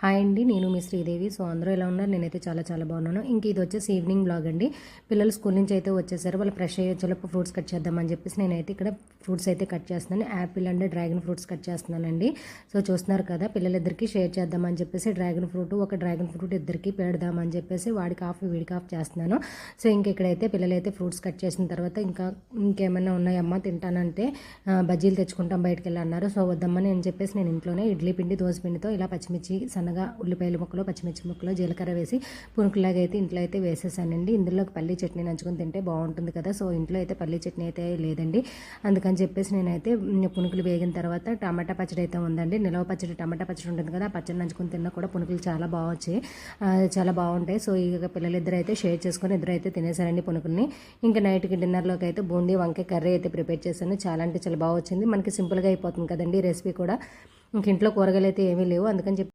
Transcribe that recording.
Hi అండి, నేను మీ Sridevi. So అందరూ ఎలా ఉన్నారు? నేనైతే చాలా చాలా బాగున్నాను. ఇంక ఇది వచ్చేసి ఈవినింగ్ బ్లాగ్ అండి. పిల్లలు స్కూల్ నుంచి అయితే వచ్చేసారు. వాళ్ళు ఫ్రెష్ అయ్యేలోపు ఫ్రూట్స్ కట్ చేద్దామని చెప్పేసి నేనైతే ఇక్కడ ఫ్రూట్స్ అయితే కట్ చేస్తున్నాను. Apple and dragon fruits cut చేస్తున్నానండి. సో చూస్తున్నారు కదా, పిల్లలిద్దరికి షేర్ చేద్దామని చెప్పేసి ఒక డ్రాగన్ ఫ్రూట్ ఇద్దరికి పెడదామని చెప్పేసి వాడికి హాఫ్ వీడికి హాఫ్ చేస్తున్నాను. సో ఇంక ఇక్కడైతే పిల్లలైతే ఫ్రూట్స్ కట్ చేసిన తర్వాత ఇంకేమైనా ఉన్నాయమ్మా తింటానంటే బజ్జీలు తెచ్చుకుంటాం బయటకు వెళ్ళి అన్నారు. సో వద్దమ్మని అని చెప్పేసి నేను ఇంట్లోనే ఇడ్లీ పిండి దోశ పిండితో ఇలా పచ్చిమిర్చి సన్నగా ఉల్లిపాయల ముక్కలు పచ్చిమిర్చి ముక్కలు జీలకర్ర వేసి పునుకులాగా అయితే ఇంట్లో అయితే వేసేసానండి. ఇందులో పల్లీ చట్నీ నంచుకొని తింటే బాగుంటుంది కదా. సో ఇంట్లో అయితే పల్లీ చట్నీ అయితే లేదండి. అందుకని చెప్పేసి నేనైతే పునుకులు వేగిన తర్వాత టమాటా పచ్చడి అయితే ఉందండి. నిలవ పచ్చడి టమాటా పచ్చడి ఉంటుంది కదా, ఆ పచ్చడి నంచుకొని తిన్నా కూడా పునుకులు చాలా చాలా బాగుంటాయి. సో ఇక పిల్లలిద్దరు అయితే షేర్ చేసుకొని ఇద్దరు అయితే తినేసారండి పునుకుల్ని. ఇంకా నైట్కి డిన్నర్లోకి అయితే బూందీ వంకాయ కర్రీ అయితే ప్రిపేర్ చేశాను. చాలా అంటే చాలా బాగా వచ్చింది. మనకి సింపుల్గా అయిపోతుంది కదండి రెసిపీ కూడా. ఇంక ఇంట్లో కూరగాయలు అయితే ఏమీ లేవు, అందుకని చెప్పి